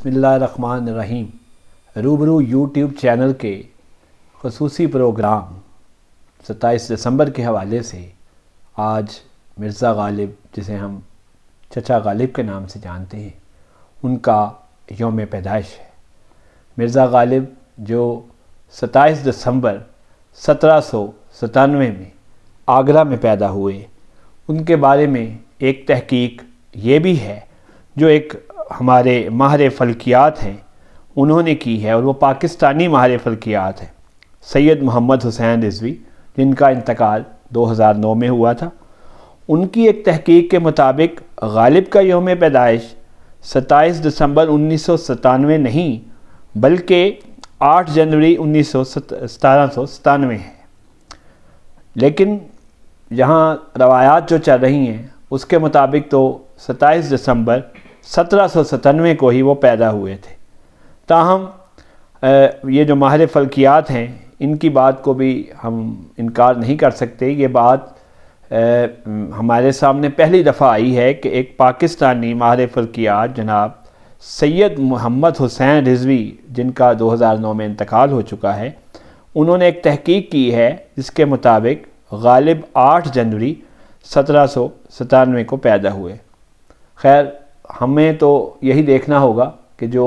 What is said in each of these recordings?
بسم اللہ الرحمن الرحیم۔ روبرو یوٹیوب چینل کے خصوصی پروگرام 27 دسمبر کے حوالے سے آج مرزا غالب، جسے ہم چچا غالب کے نام سے جانتے ہیں، ان کا یوم پیدائش ہے۔ مرزا غالب جو 27 دسمبر 1797 میں آگرہ میں پیدا ہوئے، ان کے بارے میں ایک تحقیق یہ بھی ہے جو ایک ہمارے ماہر فلکیات ہیں انہوں نے کی ہے، اور وہ پاکستانی ماہر فلکیات ہیں سید محمد حسین رضوی، جن کا انتقال 2009 میں ہوا تھا۔ ان کی ایک تحقیق کے مطابق غالب کا یوم پیدائش 27 دسمبر 1997 نہیں بلکہ 8 جنوری 1797 ہے۔ لیکن یہاں روایات جو چل رہی ہیں اس کے مطابق تو 27 دسمبر 1797 کو ہی وہ پیدا ہوئے تھے۔ تاہم یہ جو ماہر فلکیات ہیں ان کی بات کو بھی ہم انکار نہیں کر سکتے۔ یہ بات ہمارے سامنے پہلی دفعہ آئی ہے کہ ایک پاکستانی ماہر فلکیات جناب سید محمد حسین رضوی، جن کا 2009 میں انتقال ہو چکا ہے، انہوں نے ایک تحقیق کی ہے جس کے مطابق غالب 8 جنوری 1797 کو پیدا ہوئے۔ خیر، ہمیں تو یہی دیکھنا ہوگا کہ جو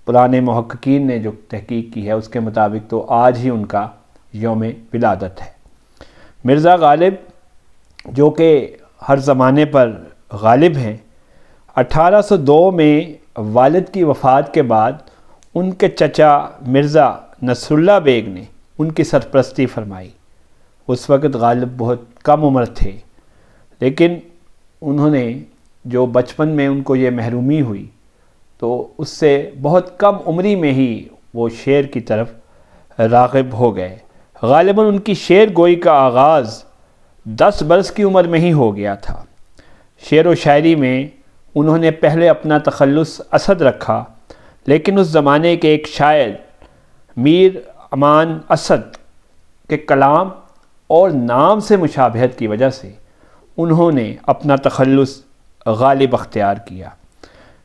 پرانے محققین نے جو تحقیق کی ہے اس کے مطابق تو آج ہی ان کا یوم ولادت ہے۔ مرزا غالب جو کہ ہر زمانے پر غالب ہیں، 1802 میں والد کی وفات کے بعد ان کے چچا مرزا نصر اللہ بیگ نے ان کی سرپرستی فرمائی۔ اس وقت غالب بہت کم عمر تھے، لیکن انہوں نے جو بچپن میں ان کو یہ محرومی ہوئی تو اس سے بہت کم عمری میں ہی وہ شعر کی طرف راغب ہو گئے۔ غالباً ان کی شعر گوئی کا آغاز 10 برس کی عمر میں ہی ہو گیا تھا۔ شعر و شاعری میں انہوں نے پہلے اپنا تخلص اسد رکھا، لیکن اس زمانے کے ایک شاعر میر امان اسد کے کلام اور نام سے مشابہت کی وجہ سے انہوں نے اپنا تخلص غالب اختیار کیا۔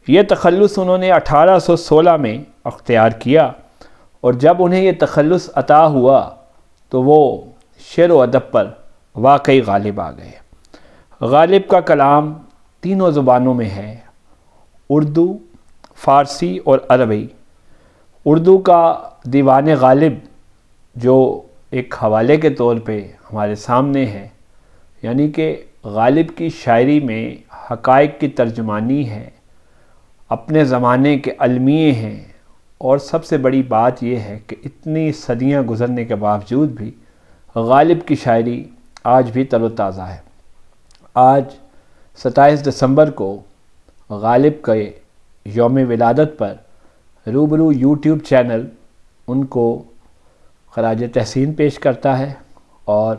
یہ تخلص انہوں نے 1816 میں اختیار کیا، اور جب انہیں یہ تخلص عطا ہوا تو وہ شعر و ادب پر واقعی غالب آ گئے۔ غالب کا کلام تینوں زبانوں میں ہے، اردو، فارسی اور عربی۔ اردو کا دیوان غالب جو ایک حوالے کے طور پہ ہمارے سامنے ہے، یعنی کہ غالب کی شاعری میں حقائق کی ترجمانی ہے، اپنے زمانے کے المیے ہیں، اور سب سے بڑی بات یہ ہے کہ اتنی صدیاں گزرنے کے باوجود بھی غالب کی شاعری آج بھی تر و تازہ ہے۔ آج 27 دسمبر کو غالب کے یوم ولادت پر روبرو یوٹیوب چینل ان کو خراج تحسین پیش کرتا ہے، اور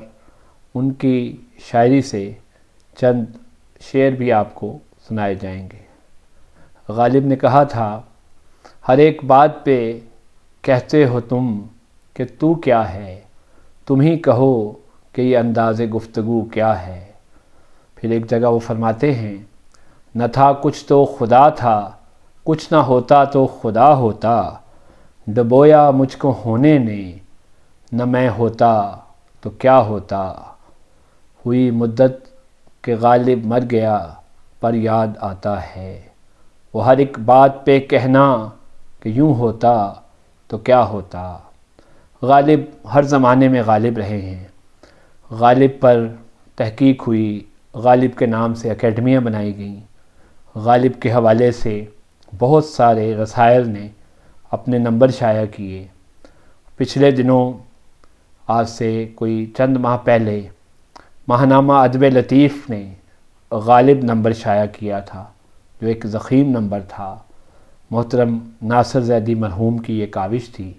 ان کی شاعری سے چند شعر بھی آپ کو سنائے جائیں گے۔ غالب نے کہا تھا، ہر ایک بات پہ کہتے ہو تم کہ تو کیا ہے، تم ہی کہو کہ یہ انداز گفتگو کیا ہے۔ پھر ایک جگہ وہ فرماتے ہیں، نہ تھا کچھ تو خدا تھا، کچھ نہ ہوتا تو خدا ہوتا، ڈبویا مجھ کو ہونے نے، نہ میں ہوتا تو کیا ہوتا۔ ہوئی مدت کہ غالب مر گیا پر یاد آتا ہے، وہ ہر ایک بات پہ کہنا کہ یوں ہوتا تو کیا ہوتا۔ غالب ہر زمانے میں غالب رہے ہیں۔ غالب پر تحقیق ہوئی، غالب کے نام سے اکیڈمیاں بنائی گئیں، غالب کے حوالے سے بہت سارے رسائل نے اپنے نمبر شائع کیے۔ پچھلے دنوں آج سے کوئی چند ماہ پہلے ماہنامہ ادب لطیف نے غالب نمبر شائع کیا تھا، جو ایک ضخیم نمبر تھا۔ محترم ناصر زیدی مرحوم کی یہ کاوش تھی،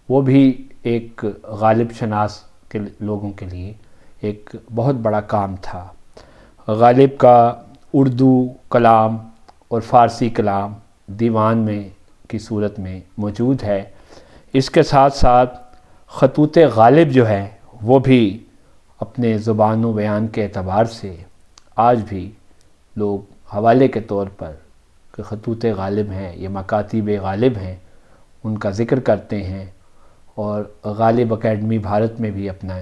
وہ بھی ایک غالب شناس کے لوگوں کے لیے ایک بہت بڑا کام تھا۔ غالب کا اردو کلام اور فارسی کلام دیوان میں کی صورت میں موجود ہے۔ اس کے ساتھ ساتھ خطوط غالب جو ہے وہ بھی اپنے زبان و بیان کے اعتبار سے آج بھی لوگ حوالے کے طور پر کہ خطوط غالب ہیں، یہ مکاتب غالب ہیں، ان کا ذکر کرتے ہیں، اور غالب اکیڈمی بھارت میں بھی اپنا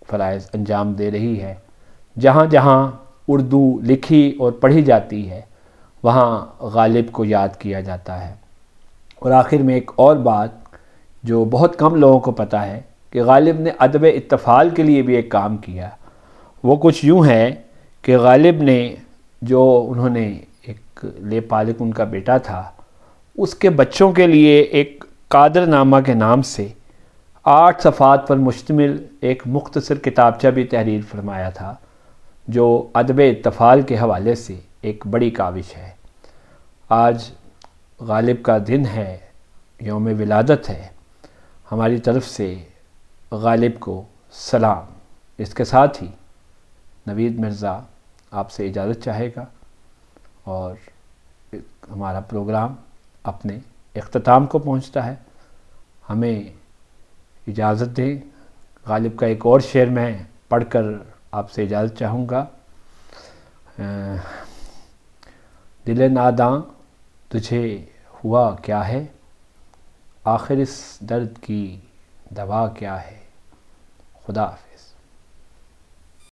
فرائض انجام دے رہی ہے۔ جہاں جہاں اردو لکھی اور پڑھی جاتی ہے وہاں غالب کو یاد کیا جاتا ہے۔ اور آخر میں ایک اور بات جو بہت کم لوگوں کو پتہ ہے کہ غالب نے ادب اطفال کے لیے بھی ایک کام کیا۔ وہ کچھ یوں ہے کہ غالب نے جو انہوں نے ایک لے پالک ان کا بیٹا تھا، اس کے بچوں کے لیے ایک قادر نامہ کے نام سے 8 صفحات پر مشتمل ایک مختصر کتابچہ بھی تحریر فرمایا تھا، جو ادب اطفال کے حوالے سے ایک بڑی کاوش ہے۔ آج غالب کا دن ہے، یوم ولادت ہے، ہماری طرف سے غالب کو سلام۔ اس کے ساتھ ہی نوید مرزا آپ سے اجازت چاہے گا اور ہمارا پروگرام اپنے اختتام کو پہنچتا ہے۔ ہمیں اجازت دیں، غالب کا ایک اور شعر میں پڑھ کر آپ سے اجازت چاہوں گا۔ دل ناداں تجھے ہوا کیا ہے، آخر اس درد کی دوا کیا ہے۔ خدا حافظ۔